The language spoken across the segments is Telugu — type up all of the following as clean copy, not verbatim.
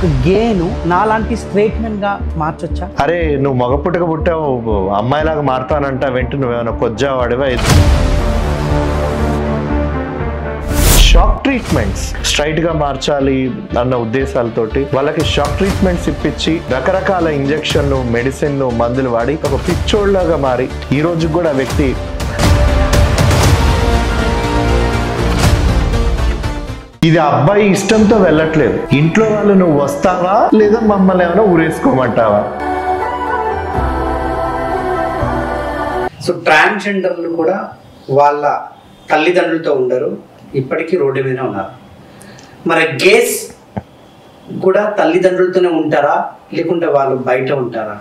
ఒక గేను నాలాంటి స్ట్రైట్ మెన్ గా మార్చొచ్చా? అరే నువ్వు మగ పుట్టక పుట్టావు అమ్మాయిలాగా మారుతానంట వెంట నువ్వేమైనా కొజ్జావాడివా? షాక్ ట్రీట్మెంట్స్ స్ట్రైట్ గా మార్చాలి అన్న ఉద్దేశాలతోటి వాళ్ళకి షాక్ ట్రీట్మెంట్స్ ఇప్పించి రకరకాల ఇంజక్షన్లు మెడిసిన్లు మందులు వాడి ఒక పిచ్చోళ్ళలాగా మారి ఈ రోజు కూడా ఆ వ్యక్తి ఇది అబ్బాయి ఇష్టంతో వెళ్ళట్లేదు. ఇంట్లో వాళ్ళు నువ్వు వస్తావా లేదా మమ్మల్ని ఏమైనా ఊరేసుకోమంటావా? సో ట్రాన్స్జెండర్లు కూడా వాళ్ళ తల్లిదండ్రులతో ఉండరు, ఇప్పటికీ రోడ్డు మీద ఉన్నారు. మరి గేస్ కూడా తల్లిదండ్రులతోనే ఉంటారా లేకుంటే వాళ్ళు బయట ఉంటారా?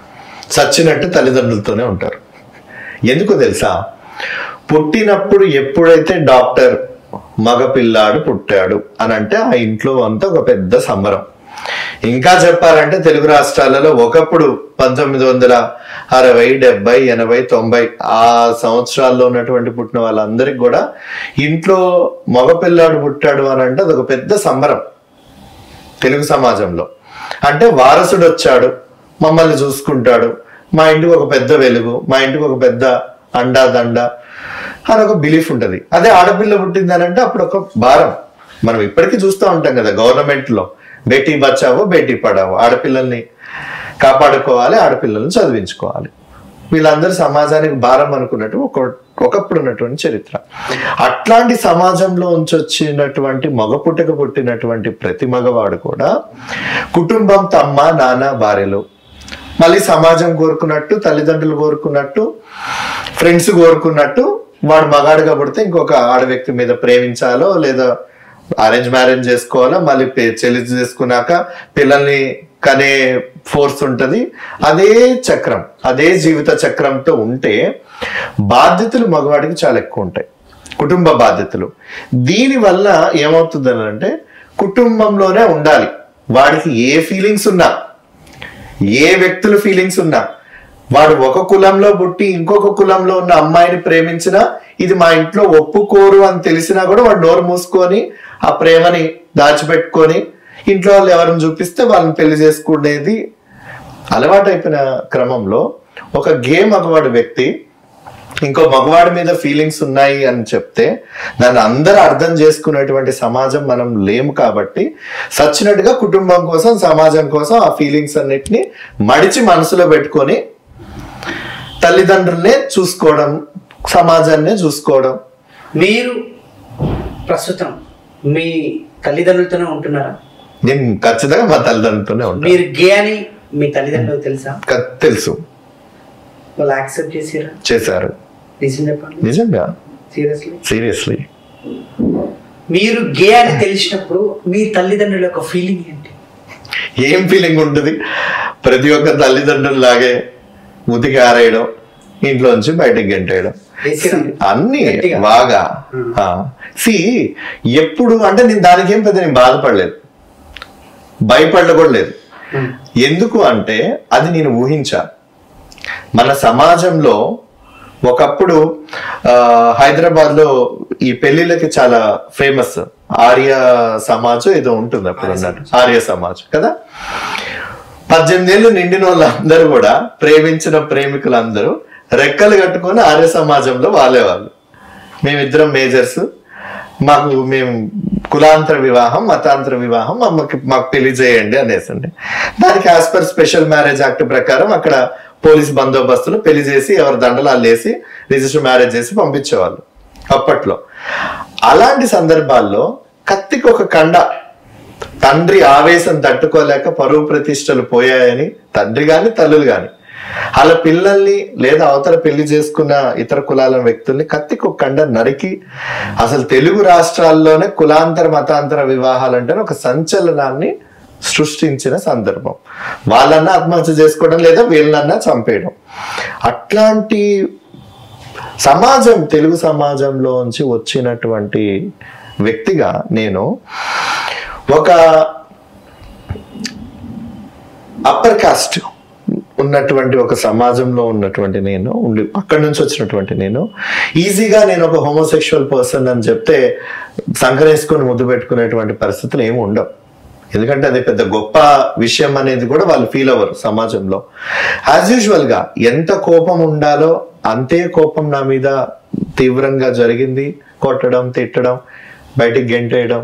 చచ్చినట్టు తల్లిదండ్రులతోనే ఉంటారు. ఎందుకో తెలుసా? పుట్టినప్పుడు ఎప్పుడైతే డాక్టర్ మగపిల్లాడు పుట్టాడు అని అంటే ఆ ఇంట్లో అంతా ఒక పెద్ద సంబరం. ఇంకా చెప్పాలంటే తెలుగు రాష్ట్రాలలో ఒకప్పుడు 1960, 70, 80, 90 ఆ సంవత్సరాల్లో ఉన్నటువంటి పుట్టిన వాళ్ళందరికీ కూడా ఇంట్లో మగపిల్లాడు పుట్టాడు అని అంటే అదొక పెద్ద సంబరం తెలుగు సమాజంలో. అంటే వారసుడు వచ్చాడు, మమ్మల్ని చూసుకుంటాడు, మా ఇంటికి ఒక పెద్ద వెలుగు, మా ఇంటికి ఒక పెద్ద అండాదండ అని ఒక బిలీఫ్ ఉంటుంది. అదే ఆడపిల్ల పుట్టింది అని అంటే అప్పుడు ఒక భారం. మనం ఇప్పటికీ చూస్తూ ఉంటాం కదా గవర్నమెంట్ లో బేటీ బచావో బేటీ పడావో, ఆడపిల్లల్ని కాపాడుకోవాలి, ఆడపిల్లల్ని చదివించుకోవాలి. వీళ్ళందరూ సమాజానికి భారం అనుకున్నట్టు ఒకప్పుడు ఉన్నటువంటి చరిత్ర. అట్లాంటి సమాజంలో వచ్చినటువంటి మగ పుట్టక పుట్టినటువంటి ప్రతి మగవాడు కూడా కుటుంబం తమ్మ నాన్న భార్యలు, మళ్ళీ సమాజం కోరుకున్నట్టు, తల్లిదండ్రులు కోరుకున్నట్టు, ఫ్రెండ్స్ కోరుకున్నట్టు వాడు మగాడుగా పుడితే ఇంకొక ఆడ వ్యక్తి మీద ప్రేమించాలో లేదా అరేంజ్ మ్యారేజ్ చేసుకోవాలో, మళ్ళీ చెల్లి చేసుకున్నాక పిల్లల్ని కనే ఫోర్స్ ఉంటుంది. అదే చక్రం, అదే జీవిత చక్రంతో ఉంటే బాధ్యతలు మగవాడికి చాలా ఎక్కువ ఉంటాయి, కుటుంబ బాధ్యతలు. దీనివల్ల ఏమవుతుందని అంటే కుటుంబంలోనే ఉండాలి. వాడికి ఏ ఫీలింగ్స్ ఉన్నా, ఏ వ్యక్తుల ఫీలింగ్స్ ఉన్నా, వాడు ఒక కులంలో పుట్టి ఇంకొక కులంలో ఉన్న అమ్మాయిని ప్రేమించినా ఇది మా ఇంట్లో ఒప్పుకోరు అని తెలిసినా కూడా వాడు నోరు మూసుకొని ఆ ప్రేమని దాచిపెట్టుకొని ఇంట్లో వాళ్ళు ఎవరిని చూపిస్తే వాళ్ళని పెళ్లి చేసుకునేది అలవాటైపోయిన క్రమంలో ఒక గే మగవాడి వ్యక్తి ఇంకో మగవాడి మీద ఫీలింగ్స్ ఉన్నాయి అని చెప్తే దాన్ని అందరూ అర్థం చేసుకునేటువంటి సమాజం మనం లేము. కాబట్టి సచ్చినట్టుగా కుటుంబం కోసం, సమాజం కోసం ఆ ఫీలింగ్స్ అన్నిటిని మడిచి మనసులో పెట్టుకొని తల్లిదండ్రులనే చూసుకోవడం, సమాజాన్నే చూసుకోవడం. మీరు ప్రస్తుతం మీ తల్లిదండ్రులతోనే ఉంటున్నారా? నేను ఖచ్చితంగా మా తల్లిదండ్రులతోనే ఉంటాను. మీరు గే అని మీ తల్లిదండ్రులకు తెలుసా? తెలుసు. వాళ్ళు యాక్సెప్ట్ చేసారా? చేశారు. నిజం చెప్పండి. నిజంగా, సీరియస్లీ. మీరు గే అని తెలిసినప్పుడు మీ తల్లిదండ్రుల యొక్క ఫీలింగ్ ఏంటి? ఏం ఫీలింగ్ ఉంటుంది? ప్రతి ఒక్క తల్లిదండ్రులు లాగే ఉతికి ఆరేయడం, ఇంట్లోంచి బయటకు గెంటేయడం, అన్ని బాగా. ఎప్పుడు అంటే నేను దానికి ఏం పెద్ద నేను బాధపడలేదు, భయపడకూడలేదు. ఎందుకు అంటే అది నేను ఊహించా. మన సమాజంలో ఒకప్పుడు హైదరాబాద్ లో ఈ పెళ్లిళ్ళకి చాలా ఫేమస్ ఆర్య సమాజం ఏదో ఉంటుంది అప్పుడు అన్నట్టు, ఆర్య సమాజం కదా. 18 ఏళ్ళు నిండిన వాళ్ళందరూ కూడా ప్రేమించిన ప్రేమికులందరూ రెక్కలు కట్టుకొని ఆర్య సమాజంలో వాళ్ళేవాళ్ళు. మేమిద్దరం మేజర్స్, మేము కులాంతర వివాహం, మతాంతర వివాహం, మాకు పెళ్లి చేయండి అనేసండి. దానికి as per special marriage act ప్రకారం అక్కడ పోలీస్ బందోబస్తులు పెళ్లి చేసి ఎవరి దండలాలు వేసి రిజిస్టర్ మ్యారేజ్ చేసి పంపించేవాళ్ళు అప్పట్లో. అలాంటి సందర్భాల్లో కత్తికి ఒక కండ, తండ్రి ఆవేశం తట్టుకోలేక పరువు ప్రతిష్టలు పోయాయని తండ్రి గాని తల్లులు గాని అలా పిల్లల్ని లేదా అవతల పెళ్లి చేసుకున్న ఇతర కులాల వ్యక్తుల్ని కత్తికి ఒక కండ నరికి అసలు తెలుగు రాష్ట్రాల్లోనే కులాంతర మతాంతర వివాహాలంటే ఒక సంచలనాన్ని సృష్టించిన సందర్భం. వాళ్ళన్నా ఆత్మహత్య చేసుకోవడం లేదా వీళ్ళన్నా చంపేయడం. అట్లాంటి సమాజం, తెలుగు సమాజంలోంచి వచ్చినటువంటి వ్యక్తిగా నేను ఒక అప్పర్ కాస్ట్ ఉన్నటువంటి ఒక సమాజంలో ఉన్నటువంటి నేను, అక్కడి నుంచి వచ్చినటువంటి నేను ఈజీగా నేను ఒక హోమోసెక్షువల్ పర్సన్ అని చెప్తే సంకరేసుకొని ముద్దు పెట్టుకునేటువంటి పరిస్థితులు ఏమి ఉండవు. ఎందుకంటే అది పెద్ద గొప్ప విషయం అనేది కూడా వాళ్ళు ఫీల్ అవ్వరు సమాజంలో. యాజ్ యూజువల్ గా ఎంత కోపం ఉండాలో అంతే కోపం నా మీద తీవ్రంగా జరిగింది. కొట్టడం, తిట్టడం, బయటికి గెంటేయడం,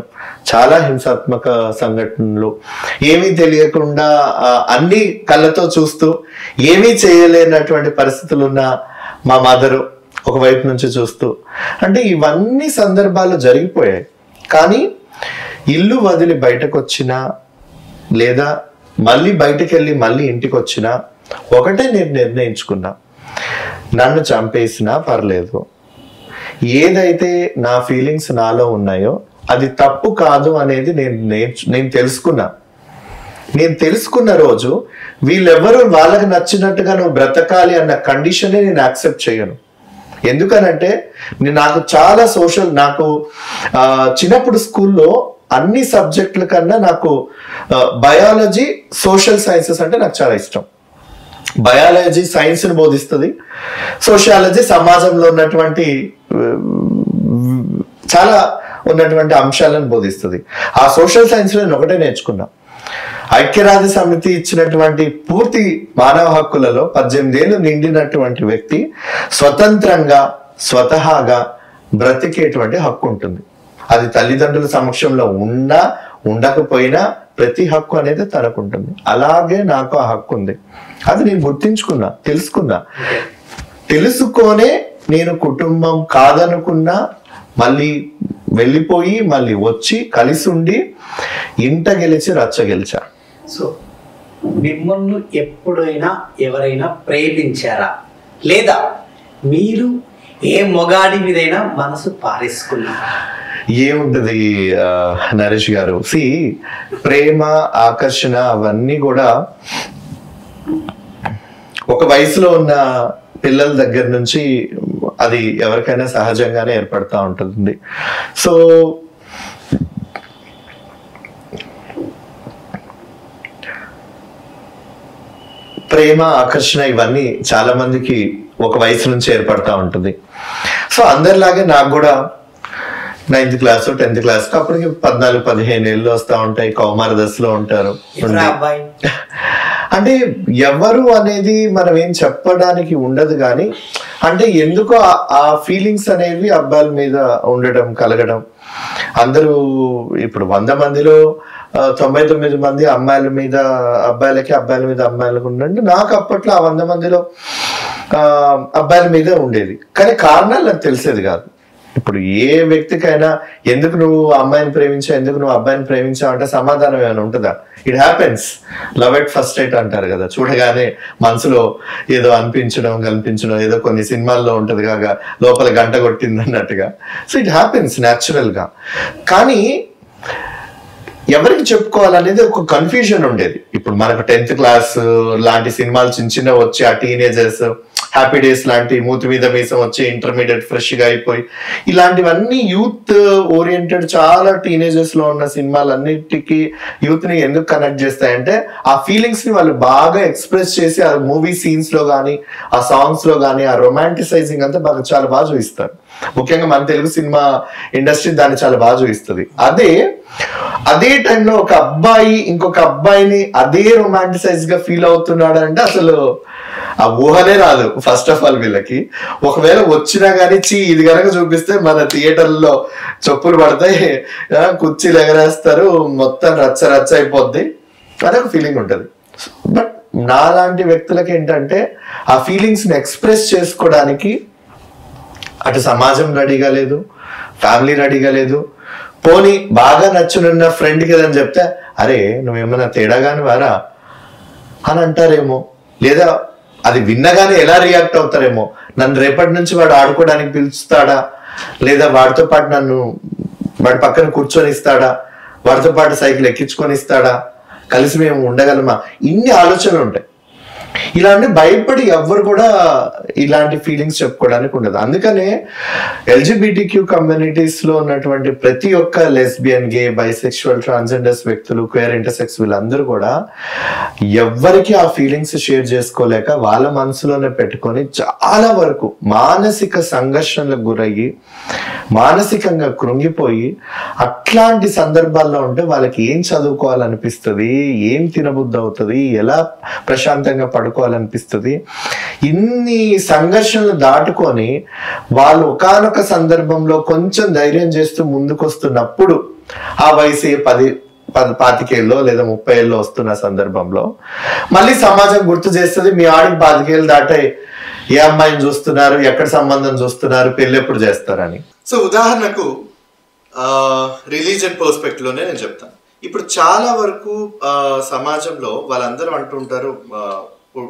చాలా హింసాత్మక సంఘటనలు, ఏమీ తెలియకుండా అన్ని కళ్ళతో చూస్తూ ఏమీ చేయలేనటువంటి పరిస్థితులు ఉన్న మా మదరు ఒకవైపు నుంచి చూస్తూ, అంటే ఇవన్నీ సందర్భాలు జరిగిపోయాయి. కానీ ఇల్లు వదిలి బయటకు వచ్చినా లేదా మళ్ళీ బయటకు వెళ్ళి మళ్ళీ ఇంటికి వచ్చినా ఒకటే నేను నిర్ణయించుకున్నా, నన్ను చంపేసినా పర్లేదు, ఏదైతే నా ఫీలింగ్స్ నాలో ఉన్నాయో అది తప్పు కాదు అనేది నేను తెలుసుకున్నా. నేను తెలుసుకున్న రోజు వీళ్ళెవరూ వాళ్ళకి నచ్చినట్టుగా నువ్వు బ్రతకాలి అన్న కండిషనే నేను యాక్సెప్ట్ చేయను. ఎందుకనంటే నాకు చాలా నాకు చిన్నప్పుడు స్కూల్లో అన్ని సబ్జెక్టుల కన్నా నాకు బయాలజీ, సోషల్ సైన్సెస్ అంటే నాకు చాలా ఇష్టం. బయాలజీ సైన్స్ ని బోధిస్తుంది, సోషియాలజీ సమాజంలో ఉన్నటువంటి చాలా ఉన్నటువంటి అంశాలను బోధిస్తుంది. ఆ సోషల్ సైన్స్ లో నేను ఒకటే నేర్చుకున్నా, ఐక్యరాజ్య సమితి ఇచ్చినటువంటి పూర్తి మానవ హక్కులలో 18 ఏళ్ళు నిండినటువంటి వ్యక్తి స్వతంత్రంగా స్వతహాగా బ్రతికేటువంటి హక్కు ఉంటుంది. అది తల్లిదండ్రుల సమక్షంలో ఉన్నా ఉండకపోయినా ప్రతి హక్కు అనేది తనకు ఉంటుంది. అలాగే నాకు ఆ హక్కు ఉంది. అది నేను గుర్తించుకున్నా, తెలుసుకొనే నేను కుటుంబం కాదనుకున్నా మళ్ళీ వెళ్ళిపోయి మళ్ళీ వచ్చి కలిసి ఉండి ఇంట గెలిచి రచ్చ గెలిచా. సో మిమ్మల్ని ఎప్పుడైనా ఎవరైనా ప్రేమించారా, లేదా మీరు ఏ మొగాడి మీదైనా మనసు పారేసుకున్నారా? ఏముంటది నరేష్ గారు, ప్రేమ, ఆకర్షణ అవన్నీ కూడా ఒక వయసులో ఉన్న పిల్లల దగ్గర నుంచి అది ఎవరికైనా సహజంగానే ఏర్పడతా ఉంటుంది. సో ప్రేమ, ఆకర్షణ ఇవన్నీ చాలా మందికి ఒక వయసు నుంచి ఏర్పడతా ఉంటుంది. సో అందరిలాగే నాకు కూడా 9th క్లాస్ 10th క్లాస్ అప్పటికి 14-15 ఏళ్ళు వస్తా ఉంటాయి. కౌమార దశలో ఉంటారు. అంటే ఎవరు అనేది మనం ఏం చెప్పడానికి ఉండదు, కానీ అంటే ఎందుకో ఆ ఫీలింగ్స్ అనేవి అబ్బాయిల మీద ఉండడం, కలగడం. అందరూ ఇప్పుడు 100 మందిలో 99 మంది అమ్మాయిల మీద అబ్బాయిలకి, అబ్బాయిల మీద అమ్మాయిలకు ఉండండి. నాకు అప్పట్లో ఆ 100 మందిలో అబ్బాయిల మీద ఉండేది, కానీ కారణాలు నాకు తెలిసేది కాదు. ఇప్పుడు ఏ వ్యక్తికైనా ఎందుకు నువ్వు అమ్మాయిని ప్రేమించావు, ఎందుకు నువ్వు అబ్బాయిని ప్రేమించావు అంటే సమాధానం ఏమైనా ఉంటుందా? It happens, love at first sight అంటారు కదా. చూడగానే మనసులో ఏదో అనిపించడం, కనిపించడం, ఏదో కొన్ని సినిమాల్లో ఉంటది కాగా లోపల గంట కొట్టింది అన్నట్టుగా. సో ఇట్ హ్యాపెన్స్ న్యాచురల్ గా. కానీ ఎవరికి చెప్పుకోవాలనేది ఒక కన్ఫ్యూజన్ ఉండేది. ఇప్పుడు మనకు 10th క్లాస్ లాంటి సినిమాలు చిన్న వచ్చి ఆ టీనేజర్స్, హ్యాపీ డేస్ లాంటి మూతి మీద మీసం వచ్చి ఇంటర్మీడియట్ ఫ్రెష్ గా అయిపోయి ఇలాంటివన్నీ యూత్ ఓరియంటెడ్ చాలా టీనేజర్స్ లో ఉన్న సినిమాలన్నిటికీ యూత్ ని ఎందుకు కనెక్ట్ చేస్తాయంటే ఆ ఫీలింగ్స్ ని వాళ్ళు బాగా ఎక్స్ప్రెస్ చేసి ఆ మూవీ సీన్స్ లో కానీ ఆ సాంగ్స్ లో కానీ ఆ రొమాంటిసైజింగ్ అంతా బాగా చాలా బాగా చూపిస్తారు. ముఖ్యంగా మన తెలుగు సినిమా ఇండస్ట్రీ దాన్ని చాలా బాగా చూపిస్తుంది. అదే టైంలో ఒక అబ్బాయి ఇంకొక అబ్బాయిని అదే రొమాంటిసైజ్ గా ఫీల్ అవుతున్నాడు అంటే అసలు ఆ ఊహనే రాదు ఫస్ట్ ఆఫ్ ఆల్ వీళ్ళకి. ఒకవేళ వచ్చినా కానీ ఇది కనుక చూపిస్తే మన థియేటర్లో చెప్పులు పడతాయి, కుర్చీలు ఎగరేస్తారు, మొత్తం రచ్చ రచ్చ అయిపోద్ది అనే ఒక ఫీలింగ్ ఉంటుంది. బట్ నాలాంటి వ్యక్తులకి ఏంటంటే ఆ ఫీలింగ్స్ ని ఎక్స్ప్రెస్ చేసుకోవడానికి అటు సమాజం రెడీగా లేదు, ఫ్యామిలీ రెడీగా లేదు. పోనీ బాగా నచ్చునున్న ఫ్రెండ్కి ఏదని చెప్తే అరే నువ్వేమన్నా తేడాగాని వారా అని అంటారేమో, లేదా అది విన్నగానే ఎలా రియాక్ట్ అవుతారేమో, నన్ను రేపటి నుంచి వాడు ఆడుకోవడానికి పిలుస్తాడా, లేదా వాడితో పాటు నన్ను వాడి పక్కన కూర్చొని ఇస్తాడా, వాడితో పాటు సైకిల్ ఎక్కించుకొని ఇస్తాడా, కలిసి మేము ఉండగలమా, ఇన్ని ఆలోచనలు ఉంటాయి. ఇలాంటి భయపడి ఎవ్వరు కూడా ఇలాంటి ఫీలింగ్స్ చెప్పుకోవడానికి ఉండదు. అందుకనే LGBTQ కమ్యూనిటీస్ లో ఉన్నటువంటి ప్రతి ఒక్క లెస్బియన్, గే, బైసెక్షువల్, ట్రాన్స్జెండర్స్ వ్యక్తులు, క్వేర్, ఇంటర్సెక్స్ వీళ్ళందరూ కూడా ఎవ్వరికి ఆ ఫీలింగ్స్ షేర్ చేసుకోలేక వాళ్ళ మనసులోనే పెట్టుకొని చాలా వరకు మానసిక సంఘర్షణలకు గురయ్యి మానసికంగా కృంగిపోయి అట్లాంటి సందర్భాల్లో ఉంటే వాళ్ళకి ఏం చదువుకోవాలనిపిస్తుంది, ఏం తినబుద్ధి అవుతుంది, ఎలా ప్రశాంతంగా పడుకోవాలనిపిస్తుంది, ఇన్ని సంఘర్షణలు దాటుకొని వాళ్ళు ఒకానొక సందర్భంలో కొంచెం ధైర్యం చేస్తూ ముందుకొస్తున్నప్పుడు ఆ వయసు 25 లేదా 30 వస్తున్న సందర్భంలో మళ్ళీ సమాజం గుర్తు చేస్తుంది, మీ ఆడికి 25 దాటాయి, ఏ అమ్మాయిని చూస్తున్నారు, ఎక్కడ సంబంధం చూస్తున్నారు, పెళ్లి ఎప్పుడు చేస్తారని. సో ఉదాహరణకు రిలీజియన్ పర్స్పెక్టివ్ లోనే నేను చెప్తాను. ఇప్పుడు చాలా వరకు సమాజంలో వాళ్ళందరూ అంటుంటారు,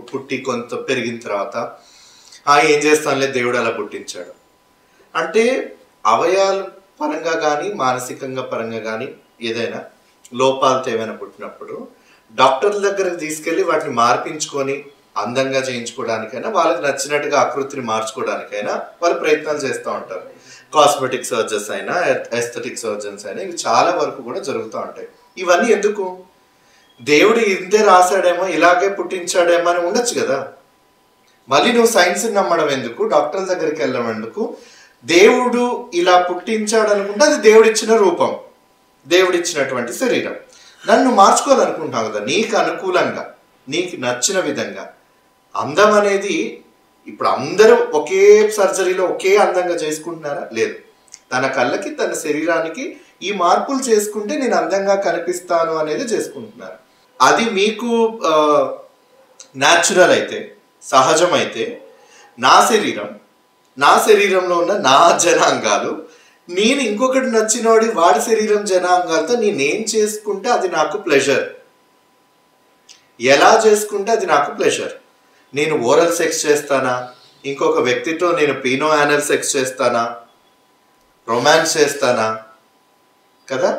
పుట్టి కొంత పెరిగిన తర్వాత ఏం చేస్తానులే దేవుడు అలా పుట్టించాడు అంటే, అవయవాల పరంగా కానీ మానసికంగా పరంగా కానీ ఏదైనా లోపాలతో ఏమైనా పుట్టినప్పుడు డాక్టర్ల దగ్గరకు తీసుకెళ్ళి వాటిని మార్పించుకొని అందంగా చేయించుకోవడానికైనా, వాళ్ళకి నచ్చినట్టుగా ఆకృతిని మార్చుకోవడానికైనా వాళ్ళు ప్రయత్నాలు చేస్తూ ఉంటారు. కాస్మెటిక్ సర్జన్స్ అయినా, ఎస్థెటిక్ సర్జన్స్ అయినా, ఇవి చాలా వరకు కూడా జరుగుతూ ఉంటాయి. ఇవన్నీ ఎందుకు? దేవుడు ఇంతే రాశాడేమో, ఇలాగే పుట్టించాడేమో అని ఉండొచ్చు కదా. మళ్ళీ నువ్వు సైన్స్ని నమ్మడం ఎందుకు, డాక్టర్ల దగ్గరికి వెళ్ళడం ఎందుకు? దేవుడు ఇలా పుట్టించాడు అనుకుంటే అది దేవుడిచ్చిన రూపం, దేవుడిచ్చినటువంటి శరీరం. నన్ను మార్చుకోవాలనుకుంటావు కదా నీకు అనుకూలంగా, నీకు నచ్చిన విధంగా. అందం అనేది ఇప్పుడు అందరూ ఒకే సర్జరీలో ఒకే అందంగా చేసుకుంటున్నారా? లేదు. తన కళ్ళకి, తన శరీరానికి ఈ మార్పులు చేసుకుంటే నేను అందంగా కనిపిస్తాను అనేది చేసుకుంటున్నారు. అది మీకు న్యాచురల్ అయితే, సహజమైతే, నా శరీరంలో ఉన్న నా జనాంగాలు, నేను ఇంకొకటి నచ్చినోడి వాడి శరీరం జనాంగాలతో నేనేం చేసుకుంటే అది నాకు ప్లెజర్, ఎలా చేసుకుంటే అది నాకు ప్లెజర్. నేను ఓరల్ సెక్స్ చేస్తానా, ఇంకొక వ్యక్తితో నేను పీనో యానల్ సెక్స్ చేస్తానా, రొమాన్స్ చేస్తానా కదా,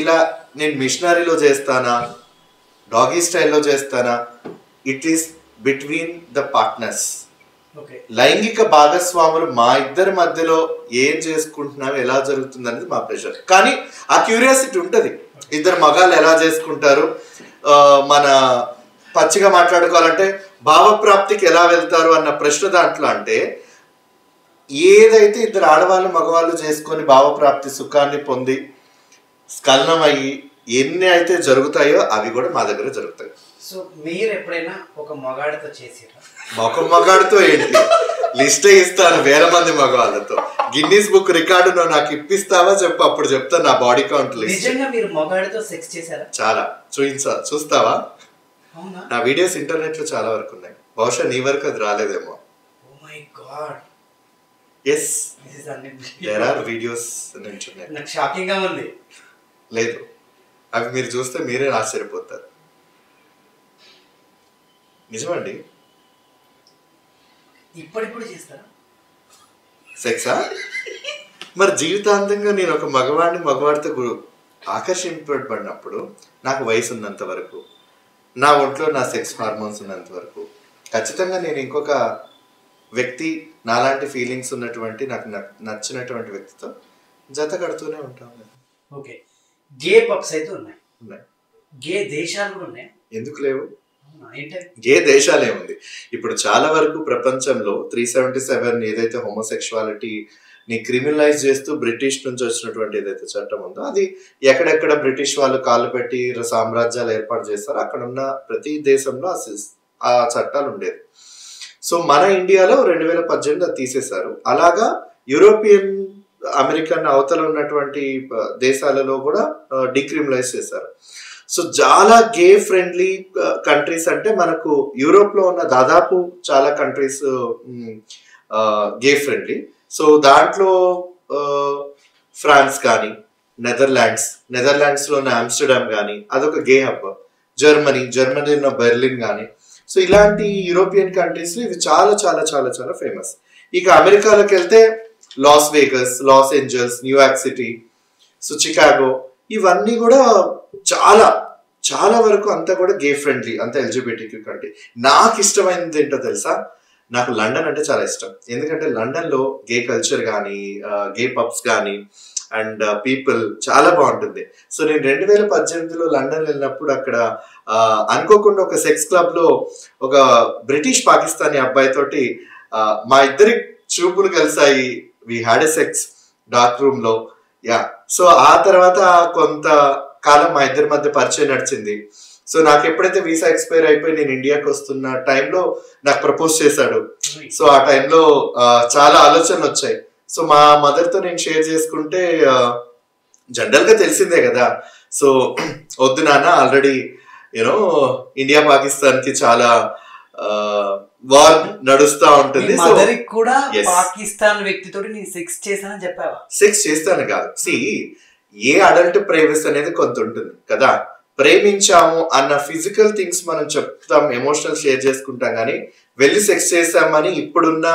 ఇలా నేను మిషనరీలో చేస్తానా, డాగీ స్టైల్లో చేస్తానా, it is between the partners. లైంగిక భాగస్వాములు మా ఇద్దరి మధ్యలో ఏం చేసుకుంటున్నాం, ఎలా జరుగుతుంది అనేది మా ప్రెషర్. కానీ ఆ క్యూరియాసిటీ ఉంటుంది, ఇద్దరు మగాళ్ళు ఎలా చేసుకుంటారు, మన పచ్చిగా మాట్లాడుకోవాలంటే భావప్రాప్తికి ఎలా వెళ్తారు అన్న ప్రశ్న దాంట్లో. అంటే ఏదైతే ఇద్దరు ఆడవాళ్ళు మగవాళ్ళు చేసుకొని భావప్రాప్తి సుఖాన్ని పొంది స్ఖలనం అయ్యి ఎన్ని అయితే జరుగుతాయో అవి కూడా మా దగ్గర జరుగుతాయి. సో మీరు ఎప్పుడైనా ఒక మగాడితో చేసిరా? ఒక మగాడితో ఏంటి, లిస్టే ఇస్తాను వేల మంది మగవాళ్ళతో. గిన్నీస్ బుక్ రికార్డు నాకు ఇప్పిస్తావా చెప్పు, అప్పుడు చెప్తాను నా బాడీ కౌంట్ లిస్ట్. నిజంగా మీరు మగాడితో సెక్స్ చేశారా? చాలా. చూస్తావా? నా వీడియోస్ ఇంటర్నెట్ లో చాలా వరకు ఉన్నాయి, బహుశా నీ వరకు అది రాలేదేమో. Oh my god, yes, there are videos in internet. నాకు షాకింగ్ గా ఉంది. లేదు, అవి మీరు చూస్తే మీరే ఆశ్చర్యపోతారు. నిజమండి. ఇప్పటిప్పుడు చేస్తారా సెక్సా? మరి జీవితాంతంగా నేను ఒక మగవాడితో ఆకర్షింపబడినప్పుడు, నాకు వయసు ఉన్నంత వరకు, నా ఒంట్లో నా సెక్స్ హార్మోన్స్ ఉన్నంత వరకు, ఖచ్చితంగా నేను ఇంకొక వ్యక్తి, నాలాంటి ఫీలింగ్స్ ఉన్నటువంటి, నాకు నచ్చినటువంటి వ్యక్తితో జత కడుతూనే ఉంటాను. ఓకే, గే పబ్స్ అయితే ఉన్నాయి, గే దేశాలు కూడా ఉన్నాయి. ఎందుకు లేవు? గే దేశాలు ఏముంది, ఇప్పుడు చాలా వరకు ప్రపంచంలో 377 ఏదైతే హోమోసెక్షువాలిటీని క్రిమినలైజ్ చేస్తూ బ్రిటిష్ నుంచి వచ్చినటువంటి ఏదైతే చట్టం ఉందో, అది ఎక్కడెక్కడ బ్రిటిష్ వాళ్ళు కాళ్ళు పెట్టి సామ్రాజ్యాలు ఏర్పాటు చేస్తారో అక్కడ ఉన్న ప్రతి దేశంలో ఆ చట్టాలు ఉండేది. సో మన ఇండియాలో 2018 అది తీసేశారు. అలాగా యూరోపియన్, అమెరికన్ అవతల ఉన్నటువంటి దేశాలలో కూడా డిక్రిమినలైజ్ చేశారు. సో చాలా గే ఫ్రెండ్లీ కంట్రీస్ అంటే మనకు యూరోప్ లో ఉన్న దాదాపు చాలా కంట్రీస్ గే ఫ్రెండ్లీ. సో దాంట్లో ఫ్రాన్స్ కానీ, నెదర్లాండ్స్ లో ఉన్న ఆమ్స్టర్డామ్ కానీ అదొక గే హబ్. జర్మనీలో బెర్లిన్ కానీ, సో ఇలాంటి యూరోపియన్ కంట్రీస్ లో ఇవి చాలా చాలా చాలా చాలా ఫేమస్. ఇక అమెరికాలోకి వెళ్తే loss Vegas, Los Angeles, New York city, so Chicago, ఇవన్నీ కూడా చాలా చాలా వరకు అంతా కూడా గే ఫ్రెండ్లీ, అంతా ఎల్జిబిటిక్యూ కంట్రీ. నాకు ఇష్టమైనది ఏంటో తెలుసా? నాకు లండన్ అంటే చాలా ఇష్టం. ఎందుకంటే లండన్ లో గే కల్చర్ కానీ, గే పబ్స్ కానీ అండ్ పీపుల్ చాలా బాగుంటుంది. సో నేను 2018లో లండన్ వెళ్ళినప్పుడు అక్కడ అనుకోకుండా ఒక సెక్స్ క్లబ్ లో ఒక బ్రిటిష్ పాకిస్తానీ అబ్బాయి తోటి మా ఇద్దరి చూపులు కలిసాయి. We had a sex dark room లో. యా, సో ఆ తర్వాత కొంత కాలం మా ఇద్దరి మధ్య పరిచయం నడిచింది. సో నాకు ఎప్పుడైతే వీసా ఎక్స్పైర్ అయిపోయి నేను ఇండియాకి వస్తున్న టైంలో నాకు ప్రపోజ్ చేశాడు. సో ఆ టైంలో చాలా ఆలోచనలు వచ్చాయి. సో మా మదర్తో నేను షేర్ చేసుకుంటే జనరల్ గా తెలిసిందే కదా, సో వద్దు నాన్న, ఆల్రెడీ యూనో ఇండియా పాకిస్తాన్ కి చాలా వార్ నడుస్తా ఉంటుంది. కూడా పాకిస్తాన్ వ్యక్తితో నేను సెక్స్ చేశానని చెప్పావా? సెక్స్ చేస్తాను కాదు, ఏ అడల్ట్ ప్రైవసీ అనేది కొంత ఉంటుంది కదా. ప్రేమించాము అన్న ఫిజికల్ థింగ్స్ మనం చెప్తాం, ఎమోషనల్ షేర్ చేసుకుంటాం, కానీ వెళ్ళి సెక్స్ చేసామని ఇప్పుడున్న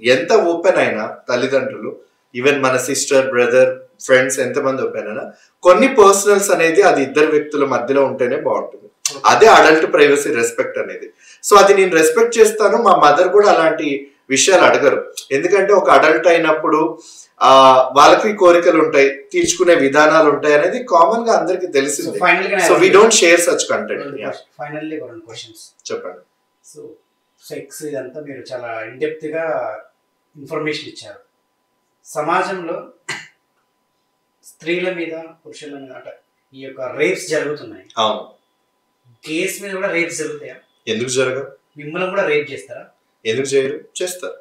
ఎంత ఓపెన్ అయినా తల్లిదండ్రులు, ఈవెన్ మన సిస్టర్, బ్రదర్, ఫ్రెండ్స్ ఎంతమంది ఓపెన్ అయినా కొన్ని పర్సనల్స్ అనేది అది ఇద్దరు వ్యక్తుల మధ్యలో ఉంటేనే బాగుంటుంది. అదే అడల్ట్ ప్రైవసీ, రెస్పెక్ట్ అనేది. సో అది నేను రెస్పెక్ట్ చేస్తాను. మా మదర్ కూడా అలాంటి విషయాలు అడగరు, ఎందుకంటే ఒక అడల్ట్ అయినప్పుడు వాళ్ళకి కోరికలు ఉంటాయి, తీర్చుకునే విధానాలు ఉంటాయి అనేది కామన్ గా అందరికి తెలిసింది. So we don't share such content. Finally రెండు క్వశ్చన్స్ చెప్పండి. సో సెక్స్ ఇదంతా మీరు చాలా ఇన్డెప్త్ గా ఇన్ఫర్మేషన్ ఇచ్చారు. సమాజంలో స్త్రీల మీద, పురుషుల మీద అంటే ఈ యొక్క రేప్స్ జరుగుతున్నాయి. అవును. కేసు మీద కూడా రేప్స్ జరుగుతాయా? ఎందుకు జరగవు? మిమ్మల్ని కూడా రేప్ చేస్తారా? ఎందుకు చేయరు? చేస్తారు.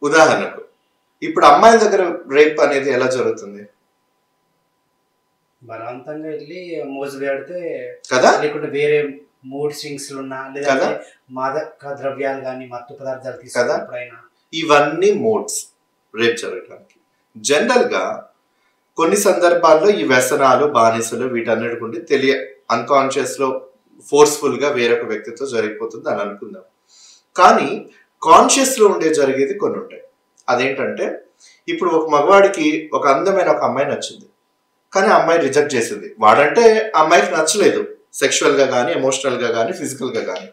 ఉదాహరణకు ఇప్పుడు అమ్మాయిల దగ్గర రేప్ అనేది ఎలా జరుగుతుంది? బలవంతంగా వెళ్ళి మోసగాడితే కదా, లేకుంటే వేరే మూడ్ స్వింగ్స్ ఉన్నా, లేదా మాదక ద్రవ్యాలు కానీ మత్తు పదార్థాలు తీసుకున్నప్పుడైనా, ఇవన్నీ మోడ్స్ రేప్ జరగడానికి. జనరల్ గా కొన్ని సందర్భాల్లో ఈ వ్యసనాలు, బానిసలు వీటన్నిటి అన్కాన్షియస్ లో ఫోర్స్ఫుల్ గా వేరొక వ్యక్తితో జరిగిపోతుంది అని అనుకుందాం. కానీ కాన్షియస్ లో జరిగేది కొన్ని ఉంటాయి. అదేంటంటే ఇప్పుడు ఒక మగవాడికి ఒక అందమైన ఒక అమ్మాయి నచ్చింది, కానీ అమ్మాయి రిజెక్ట్ చేసింది. వాడంటే అమ్మాయికి నచ్చలేదు, సెక్షువల్ గా కానీ, ఎమోషనల్ గా కానీ, ఫిజికల్ గా కానీ.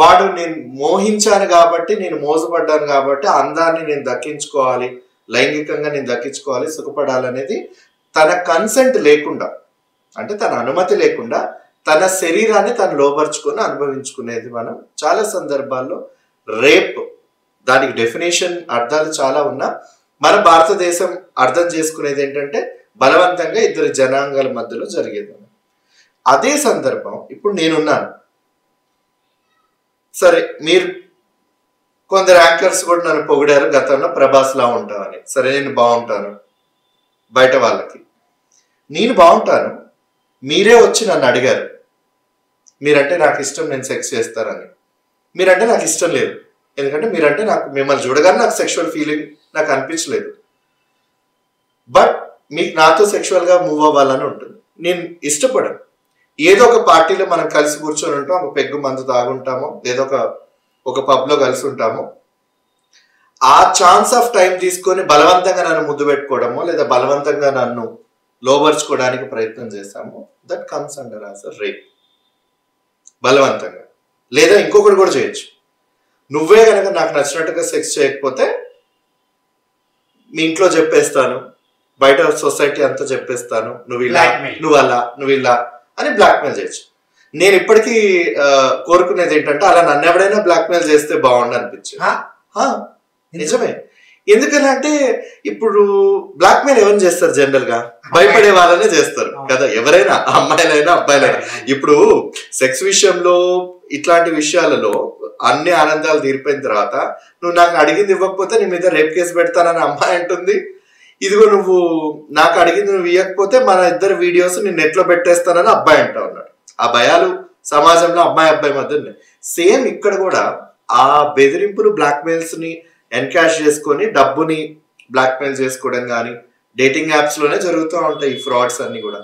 వాడు నేను మోహించాను కాబట్టి, నేను మోసపడ్డాను కాబట్టి అందాన్ని నేను దక్కించుకోవాలి, లైంగికంగా నేను దక్కించుకోవాలి, సుఖపడాలనేది తన కన్సెంట్ లేకుండా, అంటే తన అనుమతి లేకుండా తన శరీరాన్ని తను లోపరుచుకొని అనుభవించుకునేది మనం చాలా సందర్భాల్లో రేప్. దానికి డెఫినేషన్, అర్థాలు చాలా ఉన్నా మన భారతదేశం అర్థం చేసుకునేది ఏంటంటే బలవంతంగా ఇద్దరు జనాంగాల మధ్యలో జరిగేది. అదే సందర్భం ఇప్పుడు నేనున్నాను, సరే మీరు కొందరు యాంకర్స్ కూడా నన్ను పొగిడారు గతంలో, ప్రభాస్ లా ఉంటామని. సరే నేను బాగుంటాను బయట వాళ్ళకి, నేను బాగుంటాను. మీరే వచ్చి నన్ను అడిగారు, మీరంటే నాకు ఇష్టం, నేను సెక్స్ చేస్తారని. మీరంటే నాకు ఇష్టం లేదు, ఎందుకంటే మీరంటే నాకు, మిమ్మల్ని చూడగానే నాకు సెక్షువల్ ఫీలింగ్ నాకు అనిపించలేదు. బట్ మీకు నాతో సెక్షువల్ గా మూవ్ అవ్వాలని ఉంటుంది. నేను ఇష్టపడను. ఏదో ఒక పార్టీలో మనం కలిసి కూర్చొని ఉంటాం, ఒక పెగ్గు మందు తాగుంటాము, లేదా ఒక పబ్ లో కలిసి ఉంటాము. ఆ ఛాన్స్ ఆఫ్ టైం తీసుకొని బలవంతంగా నన్ను ముద్దు పెట్టుకోవడమో, లేదా బలవంతంగా నన్ను లోబర్చుకోవడానికి ప్రయత్నం చేస్తాము. That comes under as rape. బలవంతంగా. లేదా ఇంకొకటి కూడా చేయొచ్చు, నువ్వే కనుక నాకు నచ్చినట్టుగా సెక్స్ చేయకపోతే మీ ఇంట్లో చెప్పేస్తాను, బయట సొసైటీ అంతా చెప్పేస్తాను, నువ్వు ఇలా, నువ్వు అలా, నువ్వు ఇలా అని బ్లాక్మెయిల్ చేయొచ్చు. నేను ఇప్పటికీ కోరుకునేది ఏంటంటే అలా నన్ను ఎవడైనా బ్లాక్మెయిల్ చేస్తే బాగుండు అనిపించింది. నిజమే. ఎందుకంటే ఇప్పుడు బ్లాక్మెయిల్ ఎవరు చేస్తారు? జనరల్ గా భయపడే వాళ్ళనే చేస్తారు కదా, ఎవరైనా, అమ్మాయిలైనా అబ్బాయిలైనా. ఇప్పుడు సెక్స్ విషయంలో, ఇట్లాంటి విషయాలలో అన్ని ఆనందాలు తీరిపోయిన తర్వాత నువ్వు నాకు అడిగింది ఇవ్వకపోతే నీ మీద రేప్ కేసు పెడతానని అమ్మాయి అంటుంది. ఇదిగో నువ్వు నాకు అడిగింది నువ్వు ఇవ్వకపోతే మన ఇద్దరు వీడియోస్ నేను నెట్ లో పెట్టేస్తానని అబ్బాయి అంటా ఉన్నాడు. ఆ భయాలు సమాజంలో అమ్మాయి అబ్బాయి మధ్య ఉన్నాయి. సేమ్ ఇక్కడ కూడా ఆ బెదిరింపులు, బ్లాక్మెయిల్స్ ని ఎన్కాష్ చేసుకొని డబ్బుని బ్లాక్మెయిల్ చేసుకోవడం కానీ డేటింగ్ యాప్స్ లోనే జరుగుతూ ఉంటాయి ఈ ఫ్రాడ్స్ అన్ని కూడా.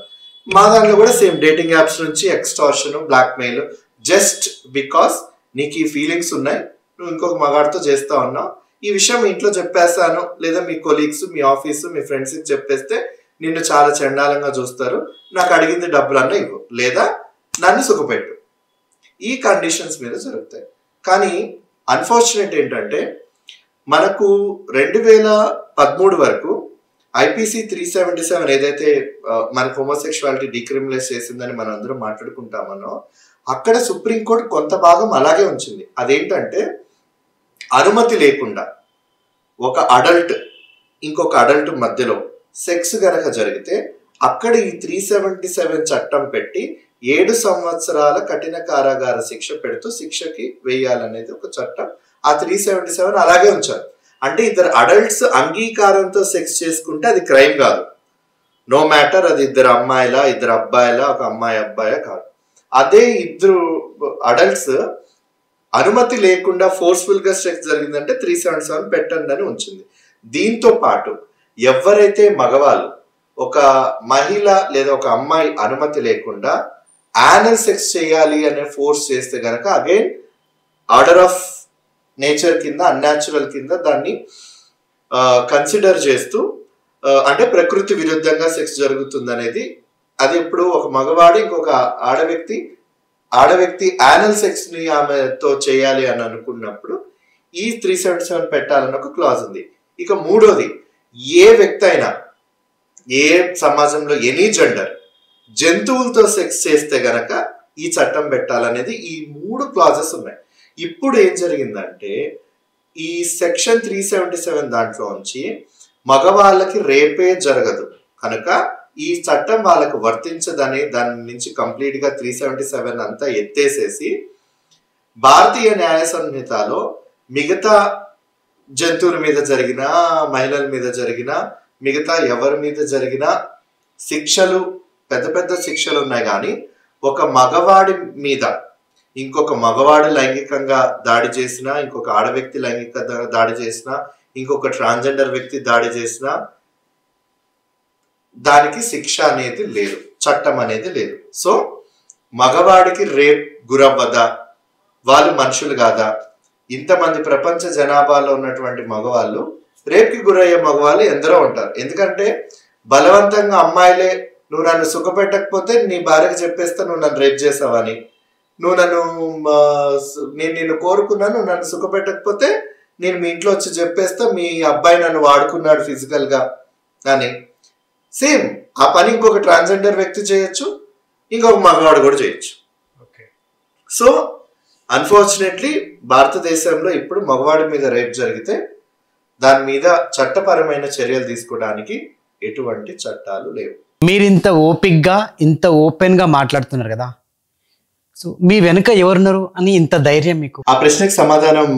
మా దాంట్లో కూడా సేమ్ డేటింగ్ యాప్స్ నుంచి ఎక్స్టార్షన్, బ్లాక్మెయిల్, జస్ట్ బికాస్ నీకు ఈ ఫీలింగ్స్ ఉన్నాయి, నువ్వు ఇంకొక మగాడితో చేస్తా ఉన్నావు, ఈ విషయం మీ ఇంట్లో చెప్పేస్తాను, లేదా మీ కొలీగ్స్, మీ ఆఫీసు, మీ ఫ్రెండ్స్కి చెప్పేస్తే నిన్ను చాలా చండాలంగా చూస్తారు, నాకు అడిగింది డబ్బులన్నా ఇవ్వు, లేదా నన్ను సుఖపెట్టు. ఈ కండిషన్స్ మీద జరుగుతాయి. కానీ అన్ఫార్చునేట్ ఏంటంటే మనకు 2013 వరకు IPC 377 ఏదైతే మనకు హోమోసెక్షువాలిటీ డీక్రిమినలైజ్ చేసిందని మనం అందరం మాట్లాడుకుంటామనో, అక్కడ సుప్రీంకోర్టు కొంత భాగం అలాగే ఉంచింది. అదేంటంటే అనుమతి లేకుండా ఒక అడల్ట్ ఇంకొక అడల్ట్ మధ్యలో సెక్స్ గనక జరిగితే అక్కడ ఈ 377 చట్టం పెట్టి 7 సంవత్సరాల కఠిన కారాగార శిక్ష పెడుతూ శిక్షకి వేయాలనేది ఒక చట్టం. ఆ 377 అలాగే ఉంచారు. అంటే ఇద్దరు అడల్ట్స్ అంగీకారంతో సెక్స్ చేసుకుంటే అది క్రైమ్ కాదు. నో మ్యాటర్ అది ఇద్దరు అమ్మాయిలా ఇద్దరు అబ్బాయిలా ఒక అమ్మాయి అబ్బాయా కాదు. అదే ఇద్దరు అడల్ట్స్ అనుమతి లేకుండా ఫోర్స్ఫుల్ గా సెక్స్ జరిగిందంటే 377 పెట్టండి అని ఉంచింది. దీంతో పాటు ఎవరైతే మగవాళ్ళు ఒక మహిళ లేదా ఒక అమ్మాయి అనుమతి లేకుండా యానల్ సెక్స్ చేయాలి అనే ఫోర్స్ చేస్తే గనక అగైన్ ఆర్డర్ ఆఫ్ నేచర్ కింద అన్యాచురల్ కింద దాన్ని కన్సిడర్ చేస్తూ అంటే ప్రకృతి విరుద్ధంగా సెక్స్ జరుగుతుంది అనేది. అది ఇప్పుడు ఒక మగవాడు ఇంకొక ఆడవ్యక్తి యానల్ సెక్స్ ని ఆమెతో చేయాలి అని అనుకున్నప్పుడు ఈ 377 పెట్టాలని ఒక క్లాజ్ ఉంది. ఇక మూడోది, ఏ వ్యక్తి అయినా ఏ సమాజంలో ఎనీ జెండర్ జంతువులతో సెక్స్ చేస్తే గనక ఈ చట్టం పెట్టాలనేది ఈ 3 క్లాజెస్ ఉన్నాయి. ఇప్పుడు ఏం జరిగిందంటే ఈ సెక్షన్ 377 దాంట్లో నుంచి మగవాళ్ళకి రేపే జరగదు కనుక ఈ చట్టం వాళ్ళకు వర్తించదని దాని నుంచి కంప్లీట్ గా 377 అంతా ఎత్తేసేసి భారతీయ న్యాయ సంహితలో మిగతా జంతువుల మీద జరిగిన మహిళల మీద జరిగిన మిగతా ఎవరి మీద జరిగిన శిక్షలు పెద్ద పెద్ద శిక్షలు ఉన్నాయి. కానీ ఒక మగవాడి మీద ఇంకొక మగవాడు లైంగికంగా దాడి చేసినా ఇంకొక ఆడవ్యక్తి లైంగిక దాడి చేసినా ఇంకొక ట్రాన్స్జెండర్ వ్యక్తి దాడి చేసినా దానికి శిక్ష అనేది లేదు, చట్టం అనేది లేదు. సో మగవాడికి రేప్ గురవ్వదా? వాళ్ళు మనుషులు కాదా? ఇంతమంది ప్రపంచ జనాభాలో ఉన్నటువంటి మగవాళ్ళు రేప్కి గురయ్యే మగవాళ్ళు ఎందరో ఉంటారు. ఎందుకంటే బలవంతంగా అమ్మాయిలే నువ్వు నన్ను సుఖపెట్టకపోతే నీ భార్యకి చెప్పేస్తా నువ్వు నన్ను రేప్ చేసావని, నువ్వు నేను నిన్ను కోరుకున్నాను నువ్వు నన్ను సుఖపెట్టకపోతే నేను మీ ఇంట్లో వచ్చి చెప్పేస్తా మీ అబ్బాయి నన్ను వాడుకున్నాడు ఫిజికల్ గా అని. సేమ్ ఆ పని ఇంకొక ట్రాన్స్జెండర్ వ్యక్తి చేయొచ్చు, ఇంకొక మగవాడు కూడా చేయొచ్చు. సో అన్ఫార్చునేట్లీ భారతదేశంలో ఇప్పుడు మగవాడి మీద రేప్ జరిగితే దాని మీద చట్టపరమైన చర్యలు తీసుకోవడానికి ఎటువంటి చట్టాలు లేవు. మీరు ఇంత ఓపిక్గా ఇంత ఓపెన్ గా మాట్లాడుతున్నారు కదా, సో మీ వెనుక ఎవరున్నారు అని ఇంత ధైర్యం మీకు? ఆ ప్రశ్నకి సమాధానం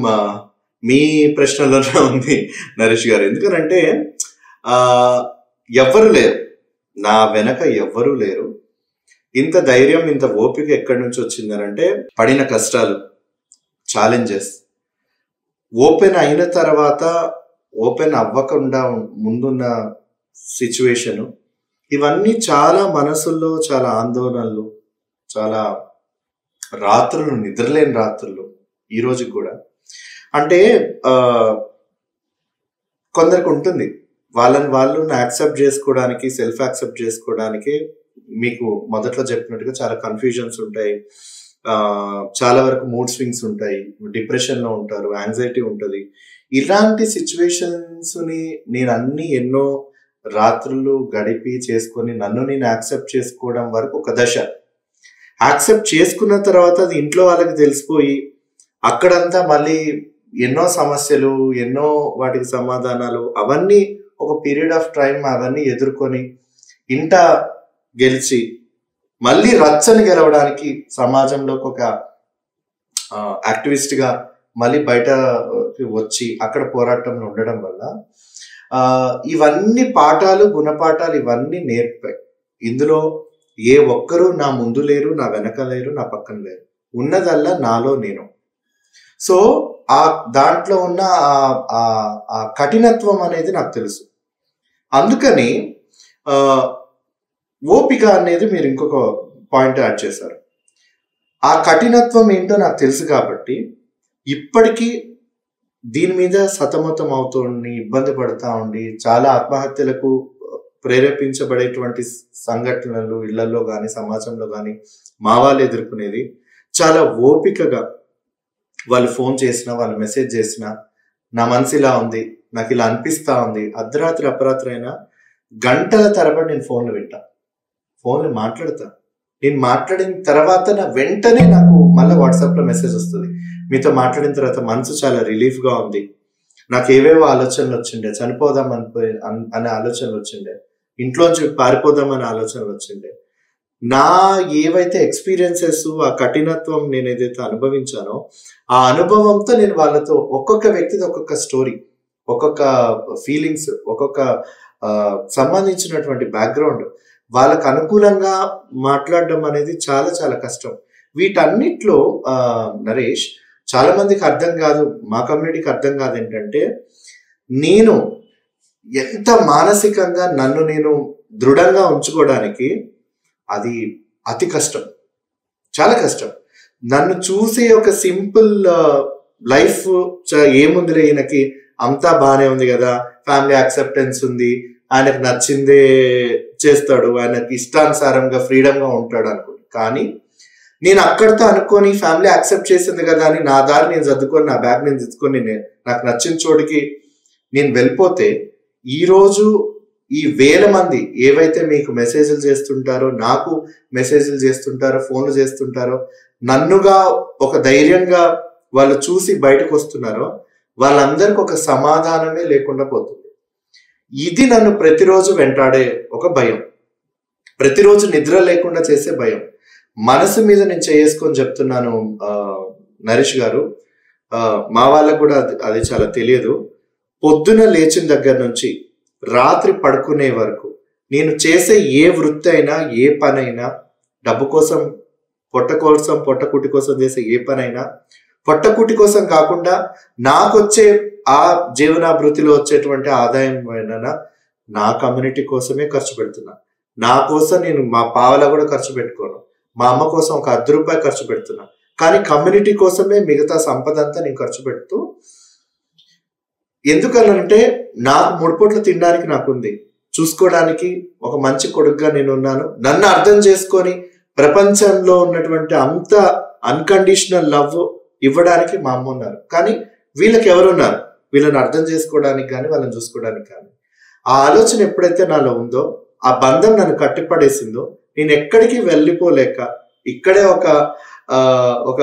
మీ ప్రశ్నలోనే ఉంది నరేష్ గారు. ఎందుకనంటే ఎవ్వరు లేరు, నా వెనక ఎవ్వరూ లేరు. ఇంత ధైర్యం ఇంత ఓపిక ఎక్కడి నుంచి వచ్చిందనంటే పడిన కష్టాలు, ఛాలెంజెస్, ఓపెన్ అయిన తర్వాత ఓపెన్ అవ్వకుండా ముందున్న సిచ్యువేషను, ఇవన్నీ చాలా మనసుల్లో చాలా ఆందోళనలు, చాలా రాత్రులు నిద్రలేని రాత్రులు ఈ రోజుకి కూడా. అంటే కొందరికి ఉంటుంది వాళ్ళని వాళ్ళు యాక్సెప్ట్ చేసుకోవడానికి, సెల్ఫ్ యాక్సెప్ట్ చేసుకోవడానికి మీకు మొదట్లో చెప్పినట్టుగా చాలా కన్ఫ్యూజన్స్ ఉంటాయి, చాలా వరకు మూడ్ స్వింగ్స్ ఉంటాయి, డిప్రెషన్లో ఉంటారు, యాంగ్జైటీ ఉంటుంది. ఇలాంటి సిచ్యువేషన్స్ని నేను ఎన్నో రాత్రులు గడిపి చేసుకొని నన్ను నేను యాక్సెప్ట్ చేసుకోవడం వరకు ఒక దశ. యాక్సెప్ట్ చేసుకున్న తర్వాత అది ఇంట్లో వాళ్ళకి తెలిసిపోయి అక్కడంతా మళ్ళీ ఎన్నో సమస్యలు, ఎన్నో వాటికి సమాధానాలు, అవన్నీ ఒక పీరియడ్ ఆఫ్ టైం అవన్నీ ఎదుర్కొని ఇంట గెలిచి మళ్ళీ రచ్చని గెలవడానికి సమాజంలోకి ఒక యాక్టివిస్ట్గా మళ్ళీ బయట వచ్చి అక్కడ పోరాటంలో ఉండడం వల్ల ఇవన్నీ పాఠాలు, గుణపాఠాలు ఇవన్నీ నేర్పాయి. ఇందులో ఏ ఒక్కరూ నా ముందు లేరు, నా వెనక లేరు, నా పక్కన లేరు, ఉన్నదల్లా నాలో నేను. సో ఆ దాంట్లో ఉన్న ఆ కఠినత్వం అనేది నాకు తెలుసు. అందుకని ఓపిక అనేది మీరు ఇంకొక పాయింట్ యాడ్ చేశారు. ఆ కఠినత్వం ఏంటో నాకు తెలుసు కాబట్టి ఇప్పటికీ దీని మీద సతమతం అవుతుండి, ఇబ్బంది పడుతూ ఉండి, చాలా ఆత్మహత్యలకు ప్రేరేపించబడేటువంటి సంఘటనలు ఇళ్లలో కానీ సమాజంలో కానీ మా వాళ్ళు ఎదుర్కొనేది చాలా ఓపికగా. వాళ్ళు ఫోన్ చేసినా, వాళ్ళు మెసేజ్ చేసినా, నా మనసు ఇలా ఉంది, నాకు ఇలా అనిపిస్తూ ఉంది, అర్ధరాత్రి అపరాత్రి అయినా గంటల తరబడి నేను ఫోన్లు మాట్లాడతా. నేను మాట్లాడిన తర్వాత నా వెంటనే నాకు మళ్ళీ వాట్సాప్లో మెసేజ్ వస్తుంది, మీతో మాట్లాడిన తర్వాత మనసు చాలా రిలీఫ్గా ఉంది. నాకు ఏవేవో ఆలోచనలు వచ్చిండే, చనిపోదాం అనే ఆలోచనలు వచ్చిండే, ఇంట్లోంచి పారిపోదామనే ఆలోచనలు వచ్చిండే. నా ఏవైతే ఎక్స్పీరియన్సెస్, ఆ కఠినత్వం నేను ఏదైతే అనుభవించానో ఆ అనుభవంతో నేను వాళ్ళతో ఒక్కొక్క వ్యక్తిది ఒక్కొక్క స్టోరీ, ఒక్కొక్క ఫీలింగ్స్, ఒక్కొక్క సంబంధించినటువంటి బ్యాక్గ్రౌండ్ వాళ్ళకు అనుకూలంగా మాట్లాడడం అనేది చాలా చాలా కష్టం. వీటన్నిటిలో నరేష్ చాలా మందికి అర్థం కాదు, మా కమ్యూనిటీకి అర్థం కాదు ఏంటంటే, నేను ఎంత మానసికంగా నన్ను నేను దృఢంగా ఉంచుకోవడానికి అది అతి కష్టం, చాలా కష్టం. నన్ను చూసే ఒక సింపుల్ లైఫ్ ఏముందిలే, ఈయనకి అంతా బాగానే ఉంది కదా, ఫ్యామిలీ యాక్సెప్టెన్స్ ఉంది, ఆయనకు నచ్చిందే చేస్తాడు, ఆయనకి ఇష్టానుసారంగా ఫ్రీడమ్గా ఉంటాడు అనుకోండి. కానీ నేను అక్కడితో అనుకొని ఫ్యామిలీ యాక్సెప్ట్ చేసింది కదా అని నా దారి నేను చదువుకొని, నా బ్యాగ్ నేను తెచ్చుకొని నాకు నచ్చిన చోటికి నేను వెళ్ళిపోతే, ఈరోజు ఈ 1000 మంది ఏవైతే మీకు మెసేజ్లు చేస్తుంటారో, నాకు మెసేజ్లు చేస్తుంటారో, ఫోన్లు చేస్తుంటారో, నన్నుగా ఒక ధైర్యంగా వాళ్ళు చూసి బయటకు వస్తున్నారో, వాళ్ళందరికీ ఒక సమాధానమే లేకుండా పోతుంది. ఇది నన్ను ప్రతిరోజు వెంటాడే ఒక భయం, ప్రతిరోజు నిద్ర లేకుండా చేసే భయం. మనసు మీద నేను చేసుకొని చెప్తున్నాను నరేష్ గారు, మా వాళ్ళకు కూడా అది చాలా తెలియదు. పొద్దున లేచిన దగ్గర నుంచి రాత్రి పడుకునే వరకు నేను చేసే ఏ వృత్తి అయినా, ఏ పనైనా, డబ్బు కోసం, పొట్టకుటి కోసం చేసే ఏ పనైనా, పొట్టకుటి కోసం కాకుండా నాకొచ్చే ఆ జీవనాభృతిలో వచ్చేటువంటి ఆదాయం అయినా నా కమ్యూనిటీ కోసమే ఖర్చు పెడుతున్నా. నా కోసం నేను మా పావలా కూడా ఖర్చు పెట్టుకోను. మా అమ్మ కోసం ఒక 10 రూపాయలు ఖర్చు పెడుతున్నా. కానీ కమ్యూనిటీ కోసమే మిగతా సంపద అంతా నేను ఖర్చు పెడుతూ, ఎందుకనంటే నాకు 3 పూటలు తినడానికి నాకుంది, చూసుకోవడానికి ఒక మంచి కొడుకుగా నేను ఉన్నాను. నన్ను అర్థం చేసుకొని ప్రపంచంలో ఉన్నటువంటి అంత అన్కండిషనల్ లవ్ ఇవ్వడానికి మా అమ్మ ఉన్నారు. కానీ వీళ్ళకి ఎవరున్నారు? వీళ్ళని అర్థం చేసుకోవడానికి కానీ, వాళ్ళని చూసుకోవడానికి కానీ. ఆ ఆలోచన ఎప్పుడైతే నాలో ఉందో, ఆ బంధం నన్ను కట్టిపడేసిందో, నేను ఎక్కడికి వెళ్ళిపోలేక ఇక్కడే ఒక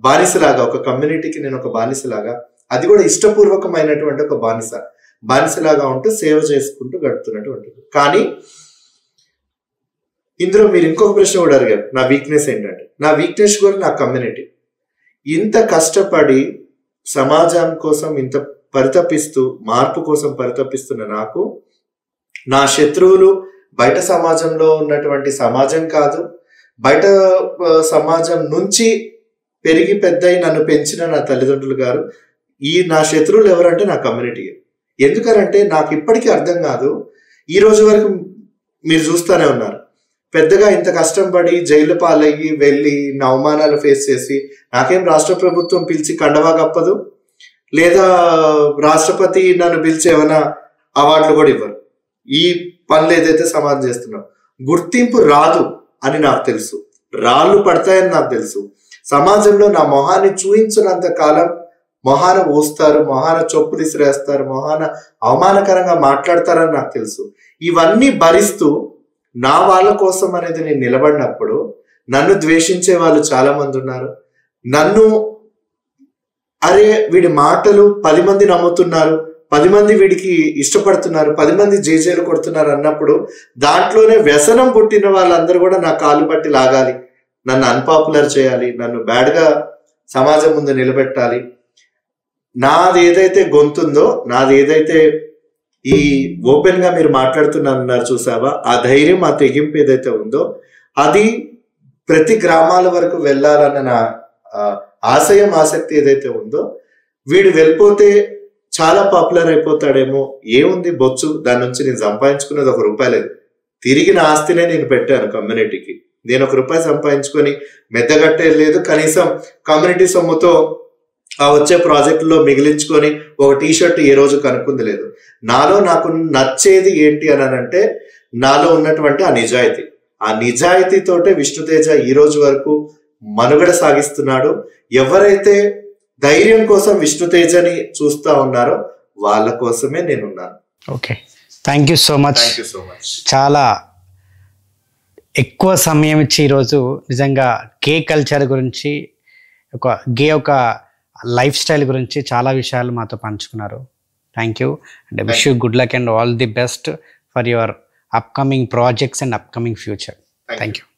బానిసలాగా, ఒక కమ్యూనిటీకి నేను ఒక బానిసలాగా, అది కూడా ఇష్టపూర్వకమైనటువంటి ఒక బానిసలాగా ఉంటూ సేవ చేసుకుంటూ గడుపుతున్నటువంటిది. కానీ ఇందులో మీరు ఇంకొక ప్రశ్న కూడా అడిగారు, నా వీక్నెస్ ఏంటంటే. నా వీక్నెస్ కూడా నా కమ్యూనిటీ. ఇంత కష్టపడి సమాజం కోసం ఇంత పరితపిస్తూ, మార్పు కోసం పరితపిస్తున్న నాకు, నా శత్రువులు బయట సమాజంలో ఉన్నటువంటి సమాజం కాదు, బయట సమాజం నుంచి పెరిగి పెద్దయి నన్ను పెంచిన నా తల్లిదండ్రులు గారు. ఈ నా శత్రువులు ఎవరంటే నా కమ్యూనిటీ. ఎందుకనంటే నాకు ఇప్పటికీ అర్థం కాదు. ఈ రోజు వరకు మీరు చూస్తూనే ఉన్నారు, పెద్దగా ఇంత కష్టం పడి జైలు పాలయ్యి వెళ్ళి నా అవమానాలు ఫేస్ చేసి, నాకేం రాష్ట్ర ప్రభుత్వం పిలిచి కండవా కప్పదు, లేదా రాష్ట్రపతి నన్ను పిలిచి ఏమైనా అవార్డులు కూడా ఇవ్వరు. ఈ పనులు ఏదైతే సమాజం చేస్తున్నాం, గుర్తింపు రాదు అని నాకు తెలుసు, రాళ్ళు పడతాయని నాకు తెలుసు. సమాజంలో నా మొహాన్ని చూయించినంత కాలం మొహాన ఊస్తారు, మొహాన చొప్పులు ఇసిరేస్తారు, మొహాన అవమానకరంగా మాట్లాడతారని నాకు తెలుసు. ఇవన్నీ భరిస్తూ నా వాళ్ళ కోసం అనేది నేను నిలబడినప్పుడు నన్ను ద్వేషించే వాళ్ళు చాలా మంది ఉన్నారు. నన్ను అరే వీడి మాటలు 10 మంది నమ్ముతున్నారు, 10 మంది వీడికి ఇష్టపడుతున్నారు, 10 మంది జేజేలు కొడుతున్నారు అన్నప్పుడు దాంట్లోనే వ్యసనం పుట్టిన వాళ్ళందరూ కూడా నా కాలు పట్టి లాగాలి, నన్ను అన్పాపులర్ చేయాలి, నన్ను బ్యాడ్గా సమాజం ముందు నిలబెట్టాలి. నాది ఏదైతే గొంతుందో, నాది ఏదైతే ఈ ఓపెన్ గా మీరు మాట్లాడుతున్నారు చూసావా, ఆ ధైర్యం, ఆ తెగింపు ఏదైతే ఉందో, అది ప్రతి గ్రామాల వరకు వెళ్ళాలన్న నా ఆశయం, ఆసక్తి ఏదైతే ఉందో, వీడు వెళ్ళిపోతే చాలా పాపులర్ అయిపోతాడేమో, ఏముంది బొచ్చు, దాని నుంచి నేను సంపాదించుకునేది ₹1 లేదు, తిరిగి నా ఆస్తినే నేను పెట్టాను కమ్యూనిటీకి. నేను ₹1 సంపాదించుకొని మెద్దగట్టే లేదు, కనీసం కమ్యూనిటీ సొమ్ముతో ఆ వచ్చే ప్రాజెక్టులో మిగిలించుకొని ఒక టీషర్ట్ ఏ రోజు కనుక్కుంది లేదు. నాలో నాకు నచ్చేది ఏంటి అని అంటే, నాలో ఉన్నటువంటి ఆ నిజాయితీతోటే విష్ణుతేజ ఈ రోజు వరకు మనుగడ సాగిస్తున్నాడు. ఎవరైతే ధైర్యం కోసం విష్ణుతేజని చూస్తా ఉన్నారో వాళ్ళ కోసమే నేనున్నాను. Okay, thank you so much. చాలా ఎక్కువ సమయం ఇచ్చి ఈరోజు నిజంగా గే కల్చర్ గురించి, ఒక లైఫ్ స్టైల్ గురించి చాలా విషయాలు మాతో పంచుకున్నారు. Thank you and wish you good luck and all the best for your upcoming projects and upcoming future. Thank you.